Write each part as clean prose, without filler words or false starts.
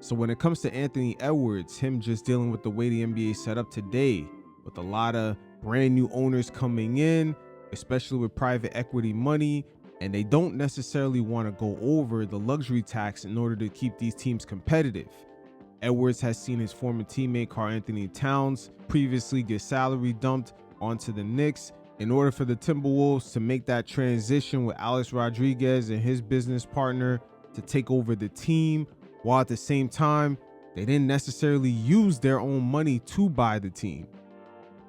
So when it comes to Anthony Edwards, him just dealing with the way the NBA is set up today, with a lot of brand new owners coming in, especially with private equity money, and they don't necessarily want to go over the luxury tax in order to keep these teams competitive. Edwards has seen his former teammate Karl Anthony Towns previously get salary dumped onto the Knicks in order for the Timberwolves to make that transition with Alex Rodriguez and his business partner to take over the team, while at the same time, they didn't necessarily use their own money to buy the team.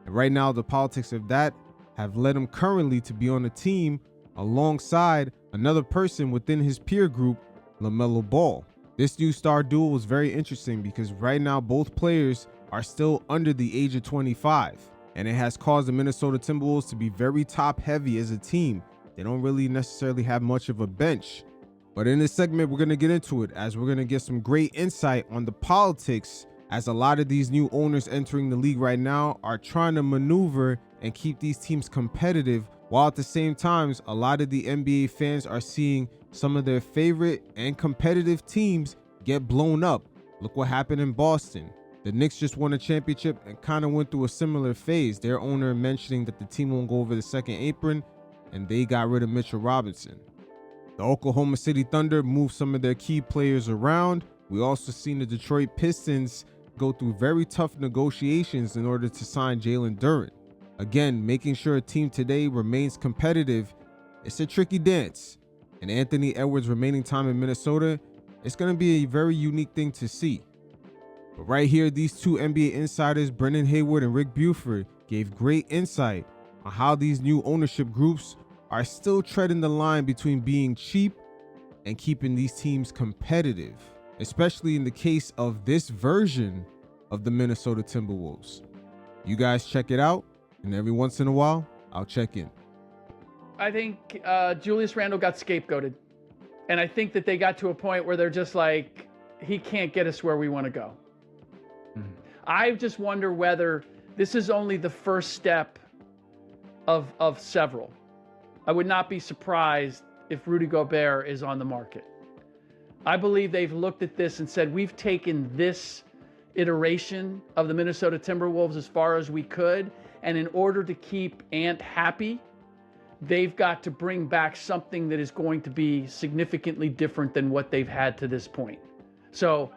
And right now, the politics of that have led him currently to be on the team alongside another person within his peer group, LaMelo Ball. This new star duo was very interesting because right now both players are still under the age of 25, and it has caused the Minnesota Timberwolves to be very top heavy as a team. They don't really necessarily have much of a bench. But in this segment, we're going to get into it as we're going to get some great insight on the politics, as a lot of these new owners entering the league right now are trying to maneuver and keep these teams competitive, while at the same time, a lot of the NBA fans are seeing some of their favorite and competitive teams get blown up. Look what happened in Boston. The Knicks just won a championship and kind of went through a similar phase. Their owner mentioning that the team won't go over the second apron, and they got rid of Mitchell Robinson. The Oklahoma City Thunder moved some of their key players around. We also seen the Detroit Pistons go through very tough negotiations in order to sign Jalen Duren. Again, making sure a team today remains competitive, it's a tricky dance. And Anthony Edwards' remaining time in Minnesota, it's going to be a very unique thing to see. But right here, these two NBA insiders, Brendan Hayward and Rick Buford, gave great insight on how these new ownership groups are still treading the line between being cheap and keeping these teams competitive, especially in the case of this version of the Minnesota Timberwolves. You guys check it out, and every once in a while, I'll check in. I think Julius Randle got scapegoated. And I think that they got to a point where they're just like, he can't get us where we want to go. Mm-hmm. I just wonder whether this is only the first step of several. I would not be surprised if Rudy Gobert is on the market. I believe they've looked at this and said, we've taken this iteration of the Minnesota Timberwolves as far as we could. And in order to keep Ant happy, they've got to bring back something that is going to be significantly different than what they've had to this point. So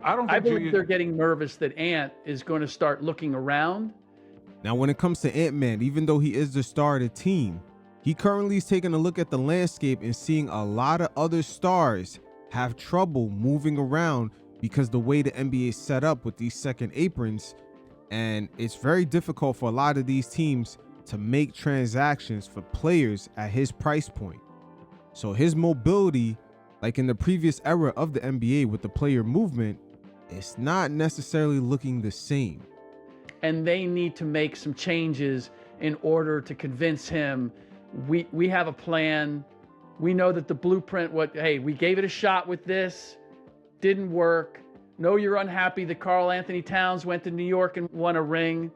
I believe they're getting nervous that Ant is going to start looking around. Now, when it comes to Ant-Man, even though he is the star of the team, he currently is taking a look at the landscape and seeing a lot of other stars have trouble moving around because the way the NBA is set up with these second aprons, and it's very difficult for a lot of these teams to make transactions for players at his price point. So his mobility, like in the previous era of the NBA with the player movement, it's not necessarily looking the same. And they need to make some changes in order to convince him we have a plan. We know that the blueprint, hey, we gave it a shot with this, didn't work. No, you're unhappy that Karl Anthony Towns went to New York and won a ring.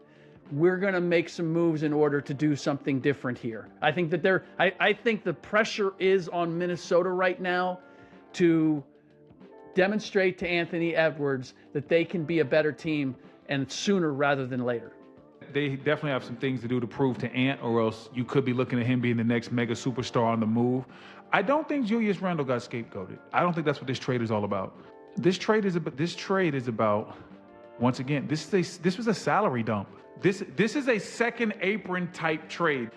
We're going to make some moves in order to do something different here. I think that I think the pressure is on Minnesota right now to demonstrate to Anthony Edwards that they can be a better team, and sooner rather than later. They definitely have some things to do to prove to Ant, or else you could be looking at him being the next mega superstar on the move. I don't think Julius Randle got scapegoated. I don't think that's what this trade is all about. This trade is about, once again, this was a salary dump. This is a second apron type trade.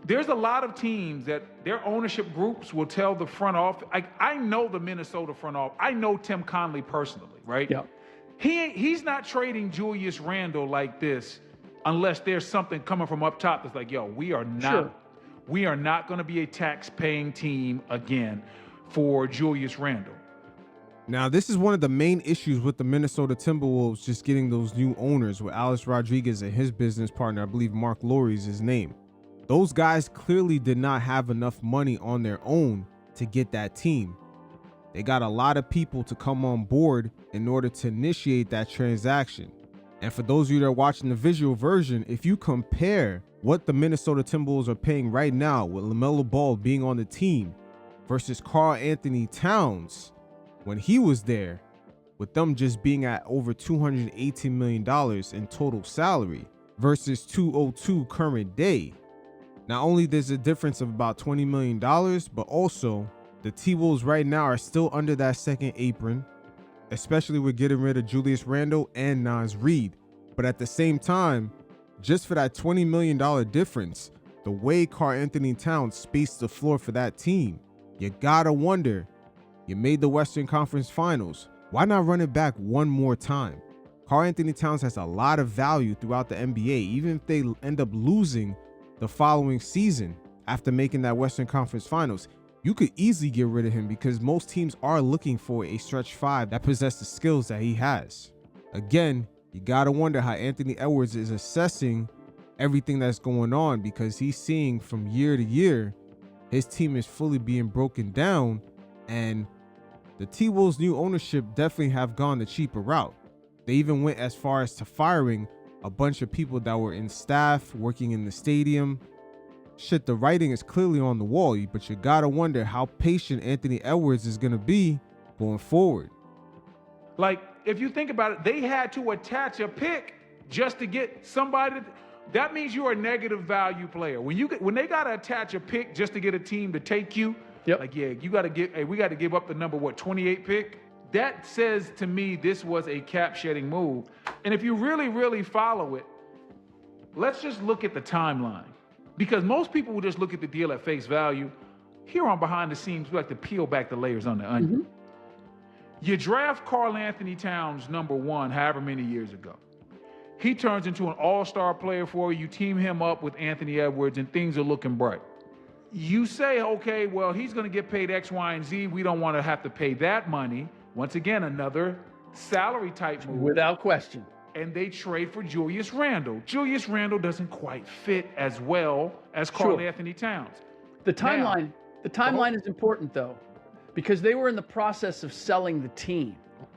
There's a lot of teams that their ownership groups will tell the front office. I know the Minnesota front office. I know Tim Connelly personally, right? Yeah. He's not trading Julius Randle like this unless there's something coming from up top that's like, yo, we are not going to be a tax-paying team again for Julius Randle. Now, this is one of the main issues with the Minnesota Timberwolves just getting those new owners with Alex Rodriguez and his business partner, I believe Mark Lowry is his name. Those guys clearly did not have enough money on their own to get that team. They got a lot of people to come on board in order to initiate that transaction. And for those of you that are watching the visual version, if you compare what the Minnesota Timberwolves are paying right now with LaMelo Ball being on the team versus Karl Anthony Towns when he was there, with them just being at over $218 million in total salary versus 202 current day. Not only there's a difference of about $20 million, but also the T-Wolves right now are still under that second apron, especially with getting rid of Julius Randle and Naz Reid. But at the same time, just for that $20 million difference, the way Karl-Anthony Towns spaced the floor for that team, you gotta wonder, you made the Western Conference Finals. Why not run it back one more time? Karl-Anthony Towns has a lot of value throughout the NBA, even if they end up losing the following season after making that Western Conference Finals. You could easily get rid of him because most teams are looking for a stretch five that possess the skills that he has. Again, you gotta wonder how Anthony Edwards is assessing everything that's going on, because he's seeing from year to year his team is fully being broken down, and the T-Wolves' new ownership definitely have gone the cheaper route. They even went as far as to firing a bunch of people that were in staff working in the stadium. Shit, the writing is clearly on the wall, but you gotta wonder how patient Anthony Edwards is gonna be going forward. Like, if you think about it, they had to attach a pick just to get somebody. That means you're a negative value player. When they gotta attach a pick just to get a team to take you, like, yeah, you gotta give. Hey, we gotta give up the number 28 pick. That says to me this was a cap shedding move. And if you really follow it, let's just look at the timeline, because most people will just look at the deal at face value. Here on behind the scenes, we like to peel back the layers on the onion. You draft Karl-Anthony Towns #1 however many years ago. He turns into an all-star player for you. You team him up with Anthony Edwards and things are looking bright. You say, okay, well, he's going to get paid X, Y, and Z. We don't want to have to pay that money. Once again, another salary type move. Without question. And they trade for Julius Randle. Julius Randle doesn't quite fit as well as Karl-Anthony Towns. The timeline is important, though, because they were in the process of selling the team.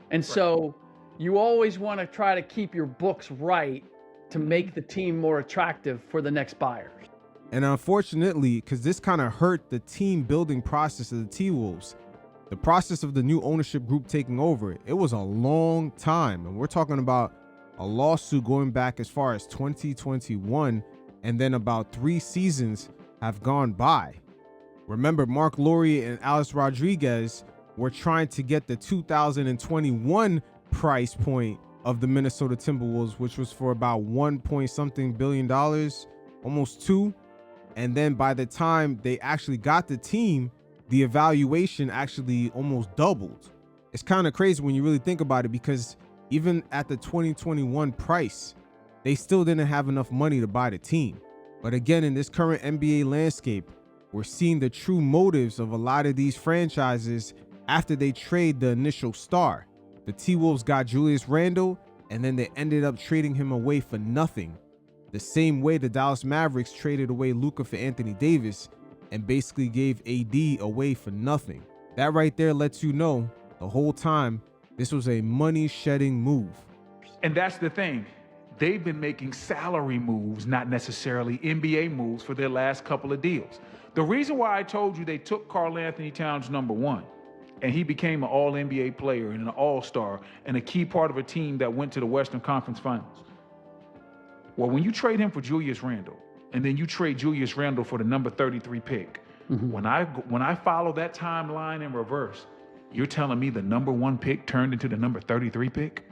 And so you always want to try to keep your books right to make the team more attractive for the next buyer. And unfortunately, because this kind of hurt the team building process of the T-Wolves, the process of the new ownership group taking over, it was a long time. And we're talking about a lawsuit going back as far as 2021, and then about 3 seasons have gone by. Remember, Mark Laurie and Alex Rodriguez were trying to get the 2021 price point of the Minnesota Timberwolves, which was for about $1 billion, almost $2 billion. And then by the time they actually got the team, the evaluation actually almost doubled. It's kind of crazy when you really think about it, because even at the 2021 price, they still didn't have enough money to buy the team. But again, in this current NBA landscape, we're seeing the true motives of a lot of these franchises after they trade the initial star. The T-Wolves got Julius Randle, and then they ended up trading him away for nothing. The same way the Dallas Mavericks traded away Luka for Anthony Davis and basically gave AD away for nothing. That right there lets you know the whole time this was a money-shedding move. And that's the thing. They've been making salary moves, not necessarily NBA moves, for their last couple of deals. The reason why I told you they took Karl-Anthony Towns #1, and he became an all-NBA player and an all-star and a key part of a team that went to the Western Conference Finals. Well, when you trade him for Julius Randle, and then you trade Julius Randle for the number 33 pick, when I follow that timeline in reverse, you're telling me the #1 pick turned into the number 33 pick?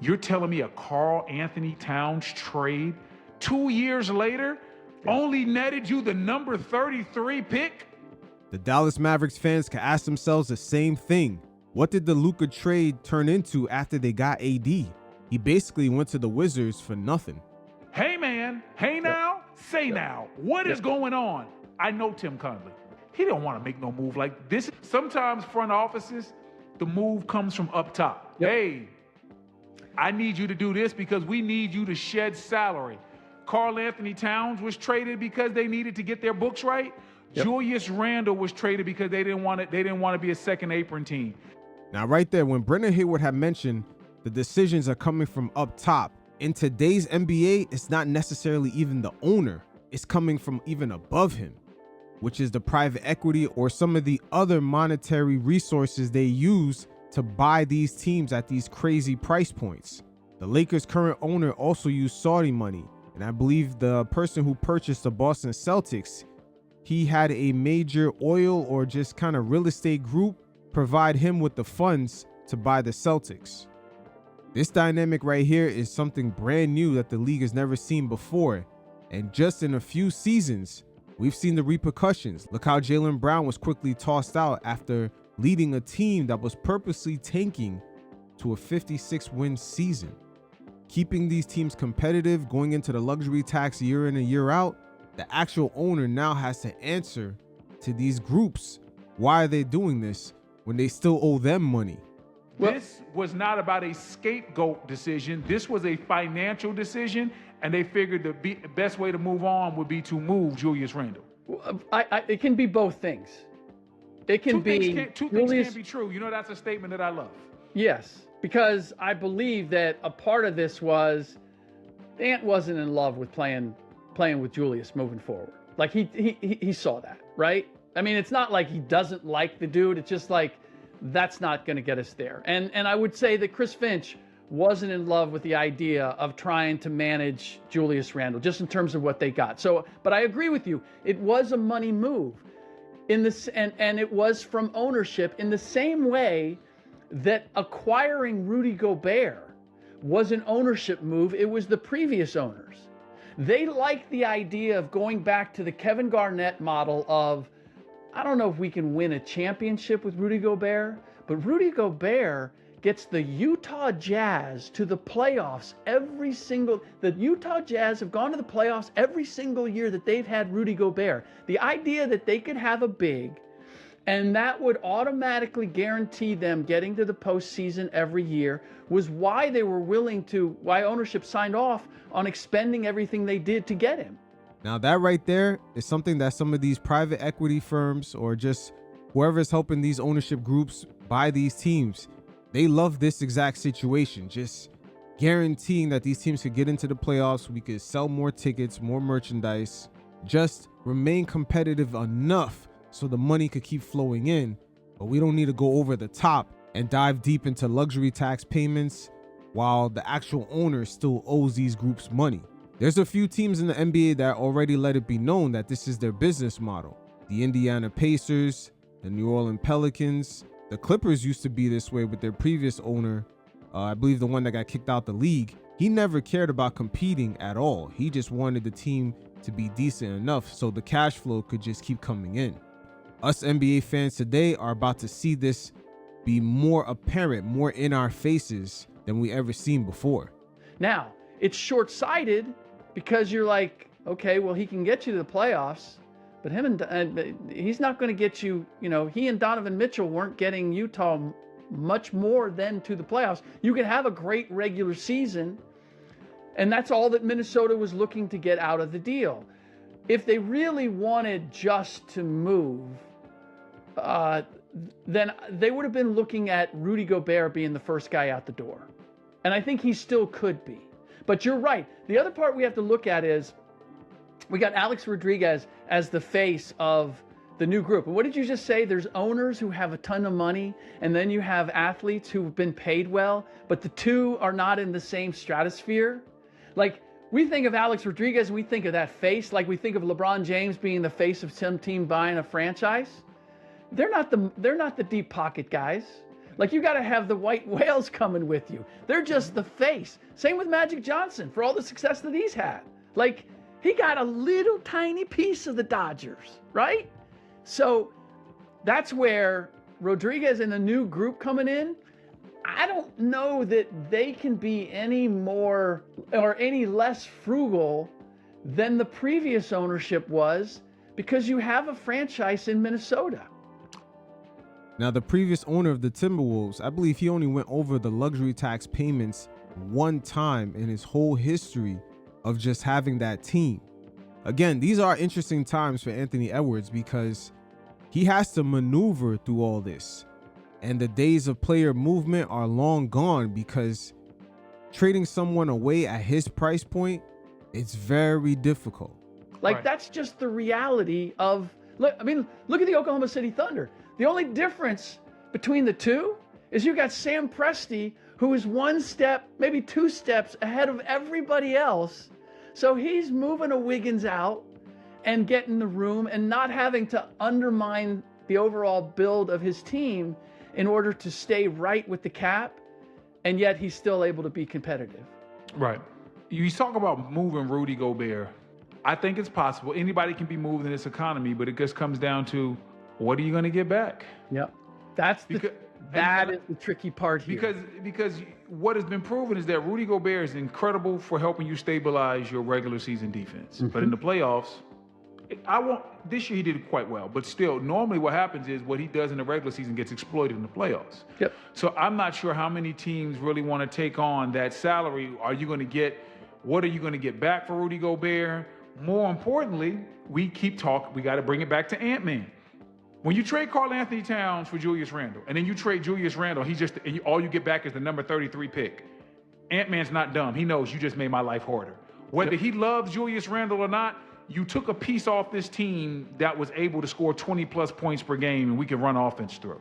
You're telling me a Karl-Anthony Towns trade 2 years later only netted you the number 33 pick? The Dallas Mavericks fans can ask themselves the same thing. What did the Luka trade turn into after they got AD? He basically went to the Wizards for nothing. Hey man, hey now, say now, what is going on? I know Tim Conley. He don't want to make no move like this. Sometimes front offices, the move comes from up top. Hey, I need you to do this because we need you to shed salary. Karl-Anthony Towns was traded because they needed to get their books right. Julius Randle was traded because they didn't want to be a second apron team. Now right there, when Brendan Hayward had mentioned the decisions are coming from up top, in today's NBA, it's not necessarily even the owner. It's coming from even above him, which is the private equity or some of the other monetary resources they use to buy these teams at these crazy price points. The Lakers' current owner also used Saudi money, and I believe the person who purchased the Boston Celtics, he had a major oil or just kind of real estate group provide him with the funds to buy the Celtics. This dynamic right here is something brand new that the league has never seen before, and just in a few seasons, we've seen the repercussions. Look how Jaylen Brown was quickly tossed out after leading a team that was purposely tanking to a 56-win season. Keeping these teams competitive going into the luxury tax year in and year out, the actual owner now has to answer to these groups. Why are they doing this when they still owe them money? This was not about a scapegoat decision. This was a financial decision, and they figured the best way to move on would be to move Julius Randle. It can be both things. It can Two things can be true. You know, that's a statement that I love. Yes, because I believe that a part of this was Ant wasn't in love with playing with Julius moving forward. Like he saw that, right? I mean, it's not like he doesn't like the dude. It's just like, that's not going to get us there. And I would say that Chris Finch wasn't in love with the idea of trying to manage Julius Randle, just in terms of what they got. So, but I agree with you. It was a money move in this, and it was from ownership in the same way that acquiring Rudy Gobert was an ownership move. It was the previous owners. They liked the idea of going back to the Kevin Garnett model of, I don't know if we can win a championship with Rudy Gobert, but Rudy Gobert gets the Utah Jazz to the playoffs the Utah Jazz have gone to the playoffs every single year that they've had Rudy Gobert. The idea that they could have a big and that would automatically guarantee them getting to the postseason every year was why why ownership signed off on expending everything they did to get him. Now that right there is something that some of these private equity firms or just whoever's helping these ownership groups buy these teams, they love this exact situation. Just guaranteeing that these teams could get into the playoffs, we could sell more tickets, more merchandise, just remain competitive enough so the money could keep flowing in, but we don't need to go over the top and dive deep into luxury tax payments while the actual owner still owes these groups money. There's a few teams in the NBA that already let it be known that this is their business model. The Indiana Pacers, the New Orleans Pelicans, the Clippers used to be this way with their previous owner. I believe the one that got kicked out the league. He never cared about competing at all. He just wanted the team to be decent enough so the cash flow could just keep coming in. Us NBA fans today are about to see this be more apparent, more in our faces than we ever seen before. Now, it's short-sighted because you're like, okay, well, he can get you to the playoffs, but he's not going to get you, he and Donovan Mitchell weren't getting Utah much more than to the playoffs. You can have a great regular season, and that's all that Minnesota was looking to get out of the deal. If they really wanted just to move, then they would have been looking at Rudy Gobert being the first guy out the door. And I think he still could be. But you're right. The other part we have to look at is we got Alex Rodriguez as the face of the new group. And what did you just say? There's owners who have a ton of money, and then you have athletes who've been paid well, but the two are not in the same stratosphere. Like, we think of Alex Rodriguez, and we think of that face, like we think of LeBron James being the face of some team buying a franchise. They're not the deep pocket guys. Like, you got to have the white whales coming with you. They're just the face. Same with Magic Johnson for all the success that he's had. Like, he got a little tiny piece of the Dodgers, right? So that's where Rodriguez and the new group coming in, I don't know that they can be any more or any less frugal than the previous ownership was, because you have a franchise in Minnesota. Now, the previous owner of the Timberwolves, I believe he only went over the luxury tax payments one time in his whole history of just having that team. Again, these are interesting times for Anthony Edwards because he has to maneuver through all this. And the days of player movement are long gone because trading someone away at his price point, it's very difficult. Like, Right. That's just the reality of, look at the Oklahoma City Thunder. The only difference between the two is you got Sam Presti, who is one step, maybe two steps ahead of everybody else. So he's moving a Wiggins out and getting the room and not having to undermine the overall build of his team in order to stay right with the cap, and yet he's still able to be competitive. Right. You talk about moving Rudy Gobert. I think it's possible. Anybody can be moved in this economy, but it just comes down to, what are you going to get back? Yep. That is the tricky part here. Because what has been proven is that Rudy Gobert is incredible for helping you stabilize your regular season defense. Mm-hmm. But in the playoffs, this year he did quite well, but still, normally what happens is what he does in the regular season gets exploited in the playoffs. Yep. So I'm not sure how many teams really want to take on that salary. What are you going to get back for Rudy Gobert? More importantly, we got to bring it back to Ant-Man. When you trade Karl Anthony Towns for Julius Randle, and then you trade Julius Randle, all you get back is the number 33 pick. Ant-Man's not dumb. He knows you just made my life harder. Whether he loves Julius Randle or not, you took a piece off this team that was able to score 20-plus points per game, and we can run offense through.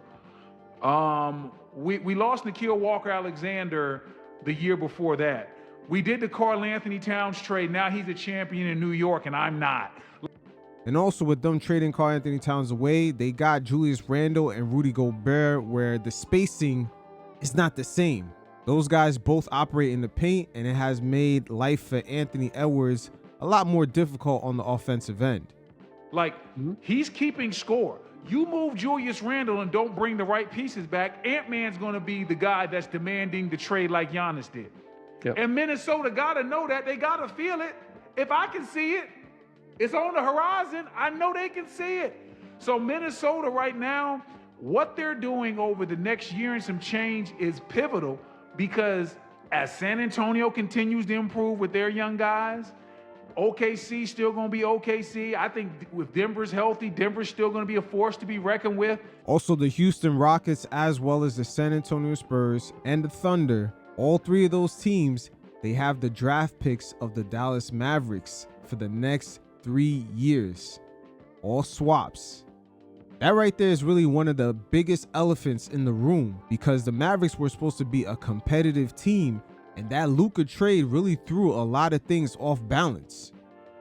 We lost Nickeil Walker-Alexander the year before that. We did the Karl Anthony Towns trade. Now he's a champion in New York, and I'm not. And also with them trading Karl Anthony Towns away, they got Julius Randle and Rudy Gobert, where the spacing is not the same. Those guys both operate in the paint, and it has made life for Anthony Edwards a lot more difficult on the offensive end. He's keeping score. You move Julius Randle and don't bring the right pieces back, Ant-Man's going to be the guy that's demanding the trade like Giannis did. Yep. And Minnesota got to know that. They got to feel it. If I can see it, it's on the horizon. I know they can see it. So Minnesota right now, what they're doing over the next year and some change is pivotal, because as San Antonio continues to improve with their young guys, OKC still going to be OKC. I think with Denver's healthy, Denver's still going to be a force to be reckoned with. Also, the Houston Rockets, as well as the San Antonio Spurs and the Thunder, all three of those teams, they have the draft picks of the Dallas Mavericks for the next 3 years. All swaps. That right there is really one of the biggest elephants in the room, because the Mavericks were supposed to be a competitive team, and that Luka trade really threw a lot of things off balance.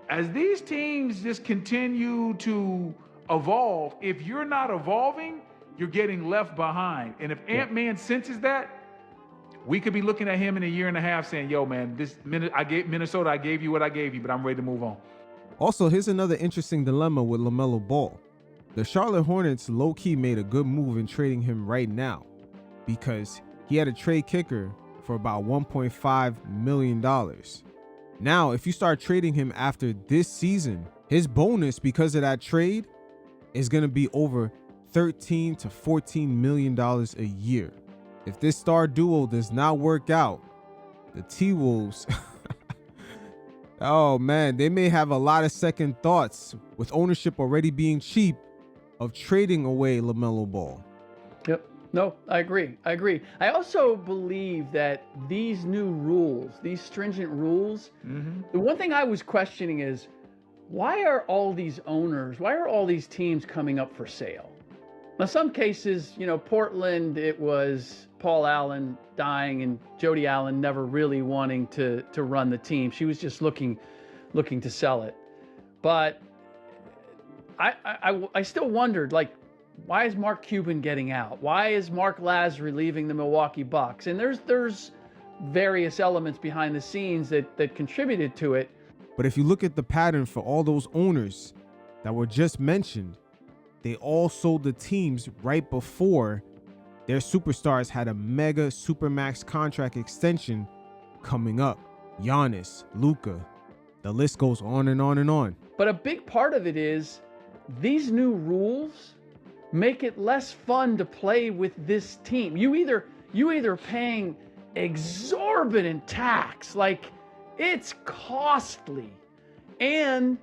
As these teams just continue to evolve, if you're not evolving, you're getting left behind. And if Ant-Man senses that, we could be looking at him in a year and a half saying, yo, man, Minnesota, I gave you what I gave you, but I'm ready to move on. Also, here's another interesting dilemma with LaMelo Ball. The Charlotte Hornets low-key made a good move in trading him right now, because he had a trade kicker for about $1.5 million. Now, if you start trading him after this season, his bonus because of that trade is going to be over $13 to $14 million a year. If this star duo does not work out, the T-Wolves, oh man, they may have a lot of second thoughts, with ownership already being cheap, of trading away LaMelo Ball. Yep. No, I agree. I also believe that these new rules, these stringent rules, the one thing I was questioning is, why are all these teams coming up for sale? Now, some cases, Portland, it was Paul Allen dying and Jody Allen never really wanting to run the team. She was just looking to sell it. But I still wondered, why is Mark Cuban getting out? Why is Mark Lasry leaving the Milwaukee Bucks? And there's various elements behind the scenes that contributed to it. But if you look at the pattern for all those owners that were just mentioned, they all sold the teams right before their superstars had a mega supermax contract extension coming up. Giannis, Luka, the list goes on and on and on. But a big part of it is these new rules make it less fun to play with this team. You either paying exorbitant tax, it's costly, and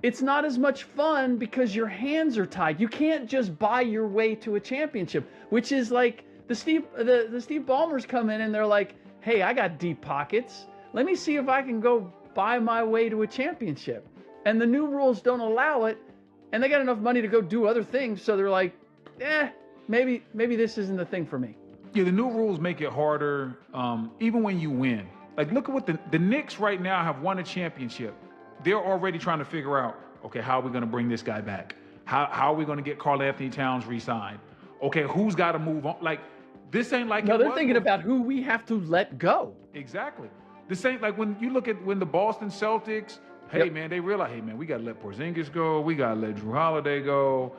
it's not as much fun because your hands are tied. You can't just buy your way to a championship, which is like the Steve Ballmers come in and they're like, hey, I got deep pockets. Let me see if I can go buy my way to a championship. And the new rules don't allow it, and they got enough money to go do other things, so they're like, maybe this isn't the thing for me. Yeah, the new rules make it harder, even when you win. Like, look at what the Knicks right now have won a championship. They're already trying to figure out, okay, how are we going to bring this guy back? How are we going to get Karl Anthony Towns re-signed? Okay, who's got to move on? Like, this ain't like no, they're thinking about who we have to let go. Exactly. This ain't like when you look at when the Boston Celtics, hey, man, they realize, hey, man, we got to let Porzingis go. We got to let Drew Holiday go.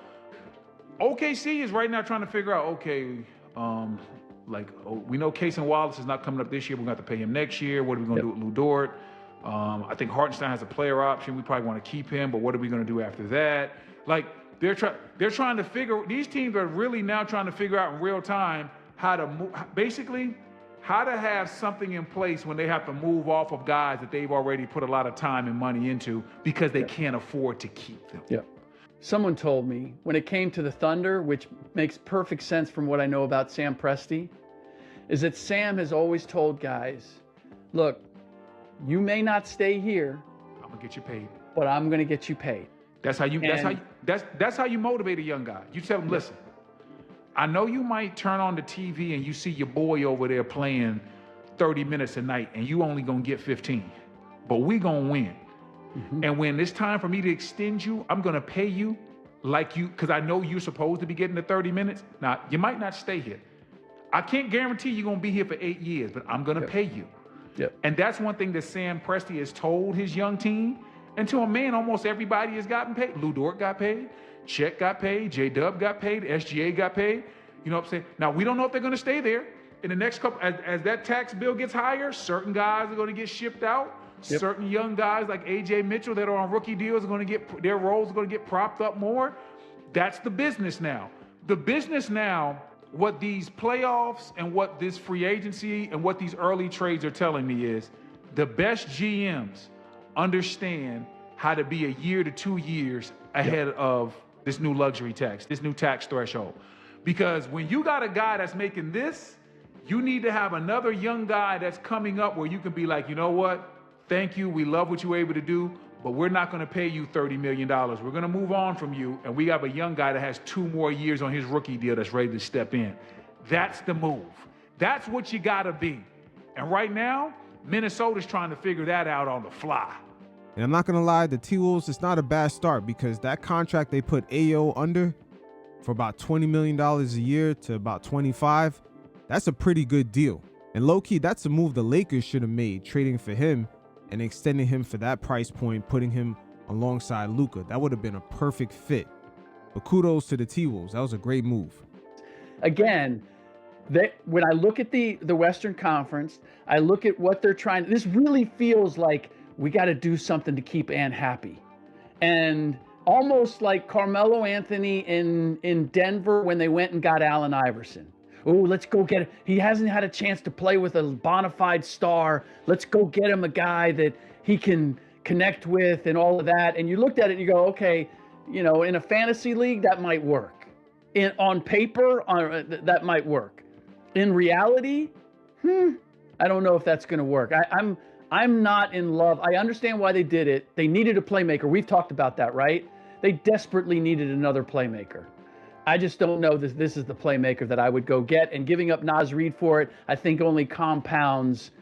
OKC is right now trying to figure out, okay, we know Cason Wallace is not coming up this year. We're going to have to pay him next year. What are we going to do with Lou Dort? I think Hartenstein has a player option. We probably want to keep him, but what are we going to do after that? Like, they're trying to figure, these teams are really now trying to figure out in real time how to move, basically, how to have something in place when they have to move off of guys that they've already put a lot of time and money into because they can't afford to keep them. Yeah. Someone told me when it came to the Thunder, which makes perfect sense from what I know about Sam Presti, is that Sam has always told guys, look, you may not stay here. I'm gonna get you paid. But I'm gonna get you paid. That's how you motivate a young guy. You tell him, listen, I know you might turn on the TV and you see your boy over there playing 30 minutes a night and you only gonna get 15, but we gonna win. Mm-hmm. And when it's time for me to extend you, I'm gonna pay you like you, because I know you're supposed to be getting the 30 minutes. Now, you might not stay here. I can't guarantee you're gonna be here for 8 years, but I'm gonna pay you. Yep. And that's one thing that Sam Presti has told his young team. And to a man, almost everybody has gotten paid. Lou Dort got paid, Chet got paid, J-Dub got paid, SGA got paid. You know what I'm saying? Now, we don't know if they're gonna stay there. In the next couple, as that tax bill gets higher, certain guys are gonna get shipped out. Yep. Certain young guys like AJ Mitchell that are on rookie deals are gonna get, their roles are gonna get propped up more. That's the business now. The business now, what these playoffs and what this free agency and what these early trades are telling me is the best GMs understand how to be a year to 2 years ahead of this new luxury tax, this new tax threshold. Because when you got a guy that's making this, you need to have another young guy that's coming up where you can be like, you know what? Thank you. We love what you were able to do, but we're not going to pay you $30 million. We're going to move on from you. And we have a young guy that has 2 more years on his rookie deal that's ready to step in. That's the move. That's what you got to be. And right now, Minnesota's trying to figure that out on the fly. And I'm not going to lie, the T-Wolves, it's not a bad start because that contract they put AO under for about $20 million a year to about 25, that's a pretty good deal. And low-key, that's a move the Lakers should have made, trading for him and extending him for that price point, putting him alongside Luka. That would have been a perfect fit. But kudos to the T-Wolves. That was a great move. Again, when I look at the Western Conference, I look at what they're trying. This really feels like we got to do something to keep Ant happy. And almost like Carmelo Anthony in Denver when they went and got Allen Iverson. Oh, let's go get it. He hasn't had a chance to play with a bona fide star. Let's go get him a guy that he can connect with and all of that. And you looked at it and you go, okay, you know, in a fantasy league, that might work. On paper, that might work. In reality, I don't know if that's going to work. I'm not in love. I understand why they did it. They needed a playmaker. We've talked about that, right? They desperately needed another playmaker. I just don't know that this is the playmaker that I would go get. And giving up Naz Reid for it, I think only compounds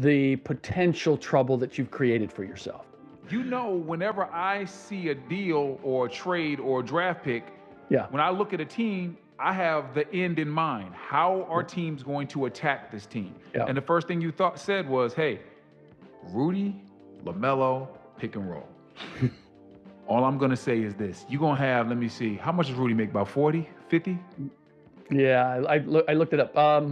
the potential trouble that you've created for yourself. You know, whenever I see a deal or a trade or a draft pick, when I look at a team, I have the end in mind. How are teams going to attack this team? And the first thing you said was, hey, Rudy, LaMelo, pick and roll. All I'm going to say is this. You're going to have, let me see, how much does Rudy make? About 40, 50? Yeah, I looked it up.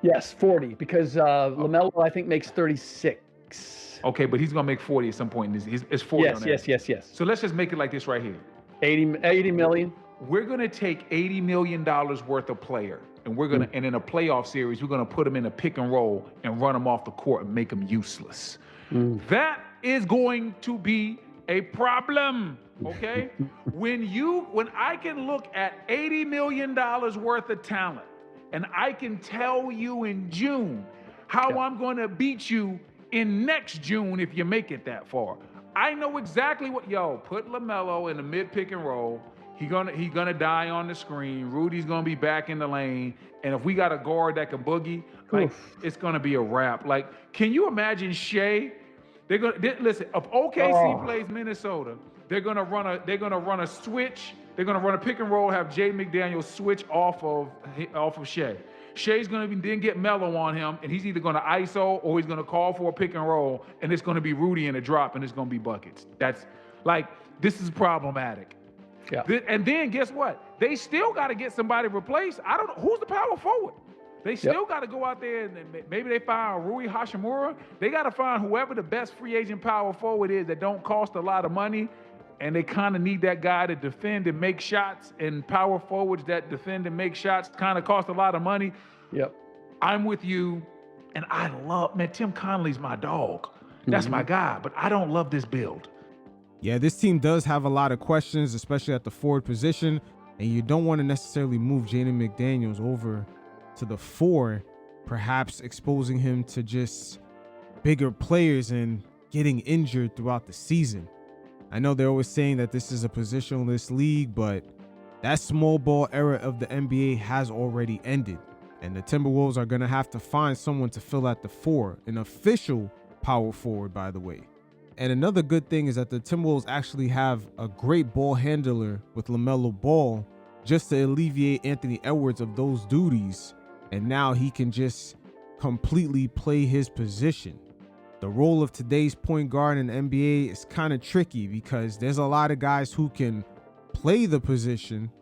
Yes, 40, because LaMelo, I think, makes 36. Okay, but he's going to make 40 at some point. It's 40 on that. Yes. So let's just make it like this right here. 80 million. We're going to take $80 million worth of player, and we're going to, and in a playoff series, we're going to put them in a pick and roll and run them off the court and make them useless. That is going to be a problem, okay? When I can look at $80 million worth of talent, and I can tell you in June how I'm going to beat you in next June if you make it that far. I know exactly put LaMelo in the mid pick and roll. He's gonna die on the screen. Rudy's gonna be back in the lane. And if we got a guard that can boogie, like, it's gonna be a wrap. Like, can you imagine Shea? Listen. If OKC plays Minnesota, they're gonna run a switch. They're gonna run a pick and roll. Have Jay McDaniels switch off of Shea. Shea's gonna then get Melo on him, and he's either gonna ISO or he's gonna call for a pick and roll, and it's gonna be Rudy in a drop, and it's gonna be buckets. That's like, this is problematic. Yeah. And then guess what? They still got to get somebody replaced. I don't know who's the power forward. They still got to go out there and maybe they find Rui Hashimura. They got to find whoever the best free agent power forward is that don't cost a lot of money, and they kind of need that guy to defend and make shots. And power forwards that defend and make shots kind of cost a lot of money. Yep. I'm with you, and I love, man, Tim Connolly's my dog. That's my guy, but I don't love this build. Yeah, this team does have a lot of questions, especially at the forward position, and you don't want to necessarily move Jaden McDaniels over to the 4, perhaps exposing him to just bigger players and getting injured throughout the season. I know they're always saying that this is a positionless league, but that small ball era of the NBA has already ended, and the Timberwolves are going to have to find someone to fill at the 4, an official power forward, by the way. And another good thing is that the Timberwolves actually have a great ball handler with LaMelo Ball, just to alleviate Anthony Edwards of those duties. And now he can just completely play his position. The role of today's point guard in the NBA is kind of tricky because there's a lot of guys who can play the position,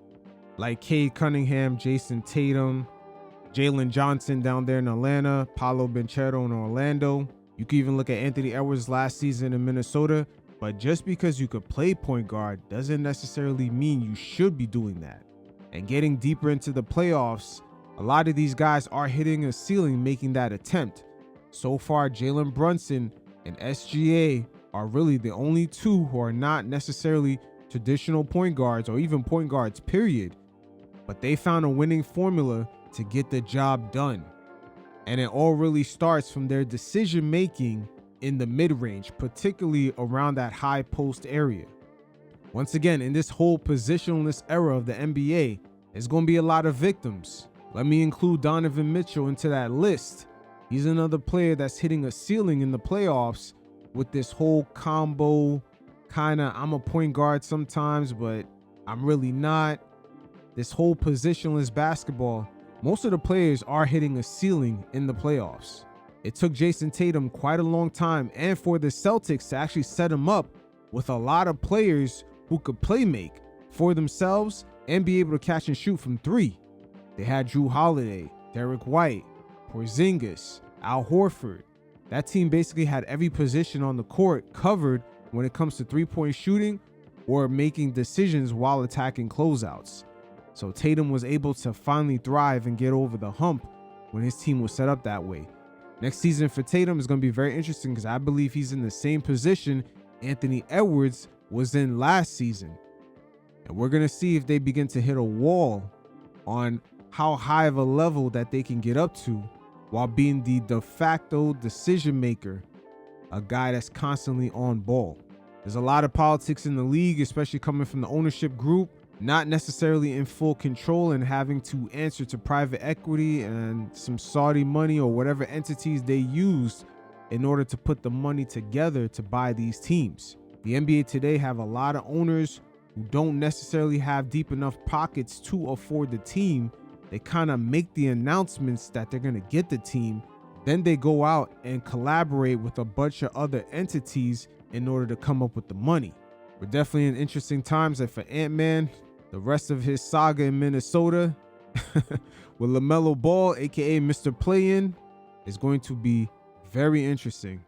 like Cade Cunningham, Jason Tatum, Jalen Johnson down there in Atlanta, Paolo Banchero in Orlando. You can even look at Anthony Edwards last season in Minnesota, but just because you could play point guard doesn't necessarily mean you should be doing that. And getting deeper into the playoffs, a lot of these guys are hitting a ceiling making that attempt. So far, Jalen Brunson and SGA are really the only two who are not necessarily traditional point guards or even point guards, period. But they found a winning formula to get the job done. And it all really starts from their decision making in the mid-range, particularly around that high post area. Once again, in this whole positionless era of the NBA, there's going to be a lot of victims. Let me include Donovan Mitchell into that list. He's another player that's hitting a ceiling in the playoffs with this whole combo kind of, I'm a point guard sometimes, but I'm really not. This whole positionless basketball. Most of the players are hitting a ceiling in the playoffs. It took Jason Tatum quite a long time and for the Celtics to actually set him up with a lot of players who could play make for themselves and be able to catch and shoot from 3. They had Drew Holiday, Derek White, Porzingis, Al Horford. That team basically had every position on the court covered when it comes to 3-point shooting or making decisions while attacking closeouts. So Tatum was able to finally thrive and get over the hump when his team was set up that way. Next season for Tatum is going to be very interesting because I believe he's in the same position Anthony Edwards was in last season. And we're going to see if they begin to hit a wall on how high of a level that they can get up to while being the de facto decision maker, a guy that's constantly on ball. There's a lot of politics in the league, especially coming from the ownership group, not necessarily in full control and having to answer to private equity and some Saudi money or whatever entities they used in order to put the money together to buy these teams. The NBA today have a lot of owners who don't necessarily have deep enough pockets to afford the team. They kind of make the announcements that they're going to get the team. Then they go out and collaborate with a bunch of other entities in order to come up with the money. We're definitely in interesting times. And for Ant-Man, the rest of his saga in Minnesota with LaMelo Ball, aka Mr. Play-In, is going to be very interesting.